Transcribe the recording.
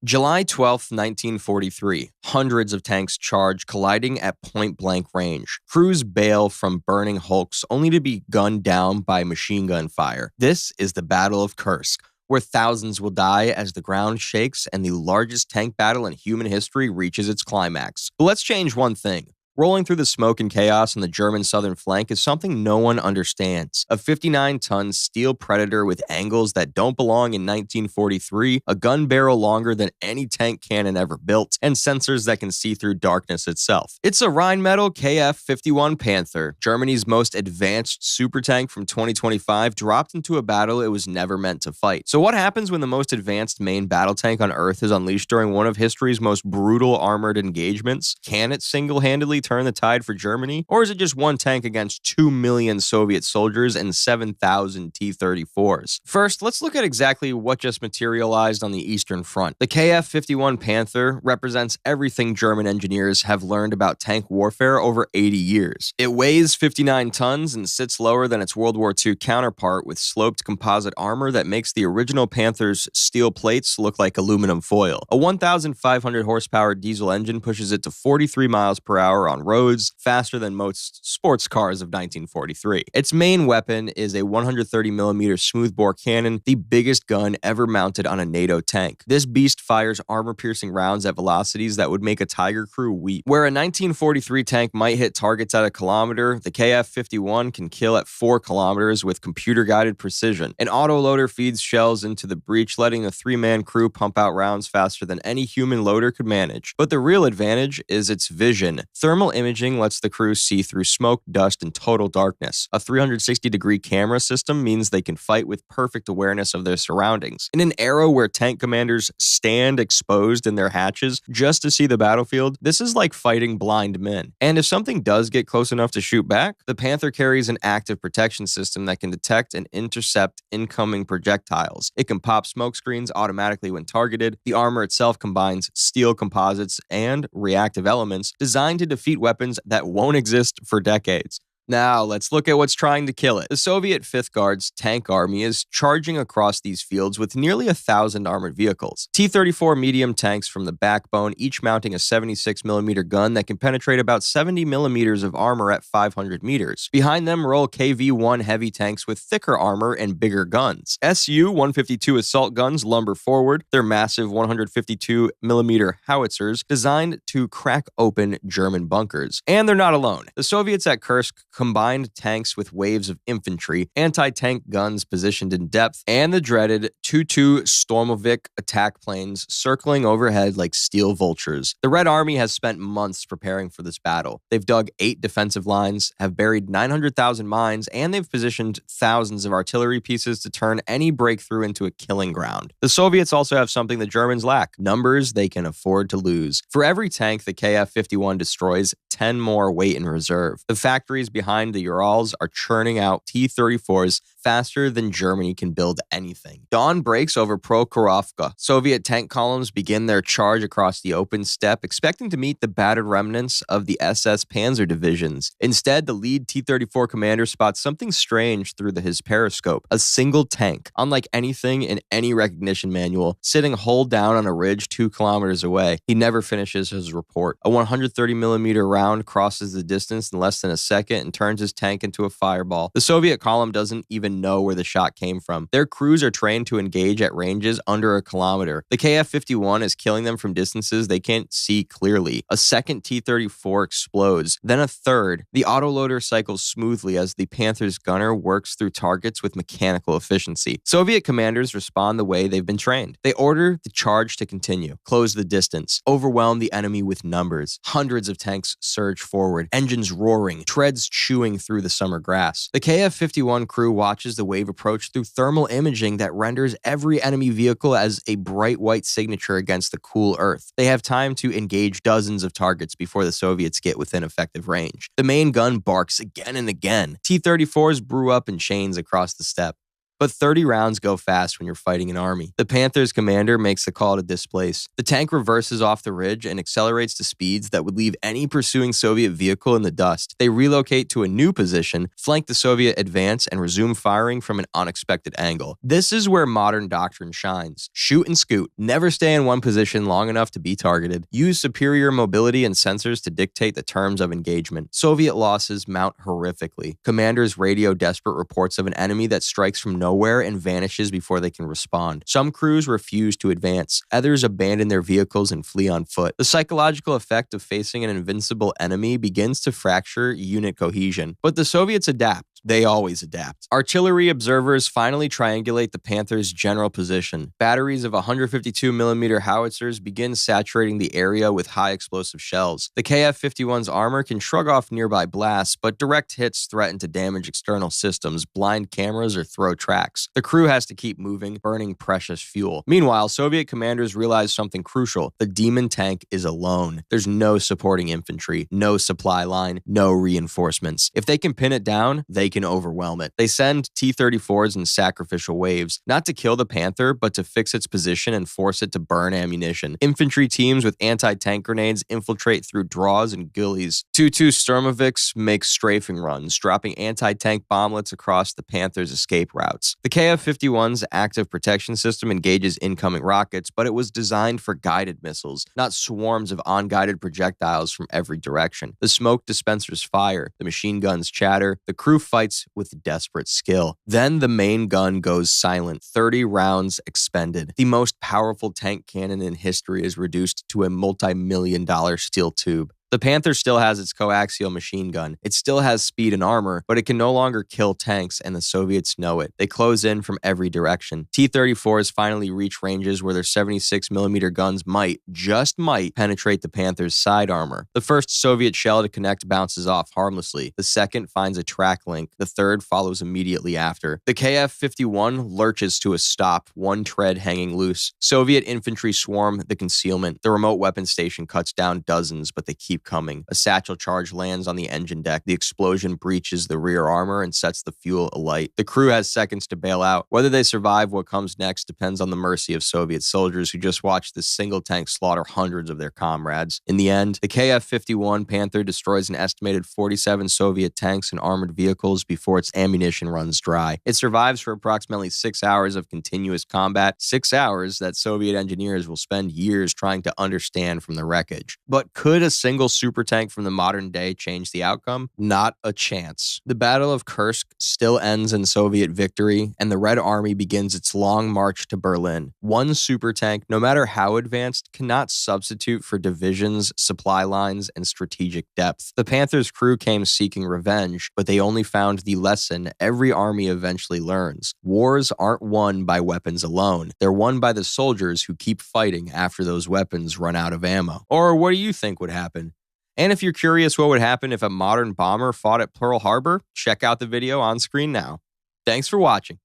July 12, 1943. Hundreds of tanks charge, colliding at point-blank range. Crews bail from burning hulks, only to be gunned down by machine gun fire. This is the Battle of Kursk, where thousands will die as the ground shakes and the largest tank battle in human history reaches its climax. But let's change one thing. Rolling through the smoke and chaos on the German southern flank is something no one understands. A 59-ton steel Predator with angles that don't belong in 1943, a gun barrel longer than any tank cannon ever built, and sensors that can see through darkness itself. It's a Rheinmetall KF-51 Panther, Germany's most advanced supertank from 2025, dropped into a battle it was never meant to fight. So what happens when the most advanced main battle tank on Earth is unleashed during one of history's most brutal armored engagements? Can it single-handedly turn the tide for Germany? Or is it just one tank against 2 million Soviet soldiers and 7,000 T-34s? First, let's look at exactly what just materialized on the Eastern Front. The KF-51 Panther represents everything German engineers have learned about tank warfare over 80 years. It weighs 59 tons and sits lower than its World War II counterpart with sloped composite armor that makes the original Panther's steel plates look like aluminum foil. A 1,500 horsepower diesel engine pushes it to 43 miles per hour on roads, faster than most sports cars of 1943. Its main weapon is a 130mm smoothbore cannon, the biggest gun ever mounted on a NATO tank. This beast fires armor-piercing rounds at velocities that would make a Tiger crew weep. Where a 1943 tank might hit targets at a kilometer, the KF-51 can kill at 4 kilometers with computer-guided precision. An autoloader feeds shells into the breech, letting a 3-man crew pump out rounds faster than any human loader could manage. But the real advantage is its vision. Thermal imaging lets the crew see through smoke, dust, and total darkness. A 360-degree camera system means they can fight with perfect awareness of their surroundings. In an era where tank commanders stand exposed in their hatches just to see the battlefield, this is like fighting blind men. And if something does get close enough to shoot back, the Panther carries an active protection system that can detect and intercept incoming projectiles. It can pop smoke screens automatically when targeted. The armor itself combines steel composites and reactive elements designed to defeat weapons that won't exist for decades. Now, let's look at what's trying to kill it. The Soviet Fifth Guard's tank army is charging across these fields with nearly 1,000 armored vehicles. T-34 medium tanks from the backbone, each mounting a 76mm gun that can penetrate about 70mm of armor at 500 meters. Behind them roll KV-1 heavy tanks with thicker armor and bigger guns. Su-152 assault guns lumber forward, their massive 152mm howitzers designed to crack open German bunkers. And they're not alone. The Soviets at Kursk combined tanks with waves of infantry, anti-tank guns positioned in depth, and the dreaded Tu-2 Stormovik attack planes circling overhead like steel vultures. The Red Army has spent months preparing for this battle. They've dug 8 defensive lines, have buried 900,000 mines, and they've positioned thousands of artillery pieces to turn any breakthrough into a killing ground. The Soviets also have something the Germans lack: numbers they can afford to lose. For every tank the KF-51 destroys, 10 more wait in reserve. The factories behind the Urals are churning out T-34s faster than Germany can build anything. Dawn breaks over Prokhorovka. Soviet tank columns begin their charge across the open steppe, expecting to meet the battered remnants of the SS Panzer divisions. Instead, the lead T-34 commander spots something strange through his periscope: a single tank, unlike anything in any recognition manual, sitting hull down on a ridge 2 kilometers away. He never finishes his report. A 130mm round crosses the distance in less than a second and turns his tank into a fireball. The Soviet column doesn't even know where the shot came from. Their crews are trained to engage at ranges under a kilometer. The KF-51 is killing them from distances they can't see clearly. A second T-34 explodes, then a third. The autoloader cycles smoothly as the Panther's gunner works through targets with mechanical efficiency. Soviet commanders respond the way they've been trained. They order the charge to continue, close the distance, overwhelm the enemy with numbers. Hundreds of tanks surge forward, engines roaring, treads chewing through the summer grass. The KF-51 crew watches the wave approach through thermal imaging that renders every enemy vehicle as a bright white signature against the cool earth. They have time to engage dozens of targets before the Soviets get within effective range. The main gun barks again and again. T-34s brew up in chains across the steppe. But 30 rounds go fast when you're fighting an army. The Panther's commander makes the call to displace. The tank reverses off the ridge and accelerates to speeds that would leave any pursuing Soviet vehicle in the dust. They relocate to a new position, flank the Soviet advance, and resume firing from an unexpected angle. This is where modern doctrine shines. Shoot and scoot. Never stay in one position long enough to be targeted. Use superior mobility and sensors to dictate the terms of engagement. Soviet losses mount horrifically. Commanders radio desperate reports of an enemy that strikes from nowhere and vanishes before they can respond. Some crews refuse to advance. Others abandon their vehicles and flee on foot. The psychological effect of facing an invincible enemy begins to fracture unit cohesion. But the Soviets adapt. They always adapt. Artillery observers finally triangulate the Panther's general position. Batteries of 152mm howitzers begin saturating the area with high explosive shells. The KF-51's armor can shrug off nearby blasts, but direct hits threaten to damage external systems, blind cameras, or throw tracks. The crew has to keep moving, burning precious fuel. Meanwhile, Soviet commanders realize something crucial. The Demon tank is alone. There's no supporting infantry, no supply line, no reinforcements. If they can pin it down, they can overwhelm it. They send T-34s in sacrificial waves, not to kill the Panther, but to fix its position and force it to burn ammunition. Infantry teams with anti-tank grenades infiltrate through draws and gullies. Tu-2 Sturmoviks make strafing runs, dropping anti-tank bomblets across the Panther's escape routes. The KF-51's active protection system engages incoming rockets, but it was designed for guided missiles, not swarms of unguided projectiles from every direction. The smoke dispensers fire, the machine guns chatter, the crew fights with desperate skill. Then the main gun goes silent, 30 rounds expended. The most powerful tank cannon in history is reduced to a multi-million-dollar steel tube. The Panther still has its coaxial machine gun. It still has speed and armor, but it can no longer kill tanks, and the Soviets know it. They close in from every direction. T-34s finally reach ranges where their 76mm guns just might, penetrate the Panther's side armor. The first Soviet shell to connect bounces off harmlessly. The second finds a track link. The third follows immediately after. The KF-51 lurches to a stop, one tread hanging loose. Soviet infantry swarm the concealment. The remote weapon station cuts down dozens, but they keep coming. A satchel charge lands on the engine deck. The explosion breaches the rear armor and sets the fuel alight. The crew has seconds to bail out. Whether they survive what comes next depends on the mercy of Soviet soldiers who just watched this single tank slaughter hundreds of their comrades. In the end, the KF-51 Panther destroys an estimated 47 Soviet tanks and armored vehicles before its ammunition runs dry. It survives for approximately 6 hours of continuous combat, 6 hours that Soviet engineers will spend years trying to understand from the wreckage. But could a single Supertank from the modern day change the outcome? Not a chance. The Battle of Kursk still ends in Soviet victory, and the Red Army begins its long march to Berlin. One Supertank, no matter how advanced, cannot substitute for divisions, supply lines, and strategic depth. The Panther's crew came seeking revenge, but they only found the lesson every army eventually learns. Wars aren't won by weapons alone. They're won by the soldiers who keep fighting after those weapons run out of ammo. Or what do you think would happen? And if you're curious what would happen if a modern bomber fought at Pearl Harbor, check out the video on screen now. Thanks for watching.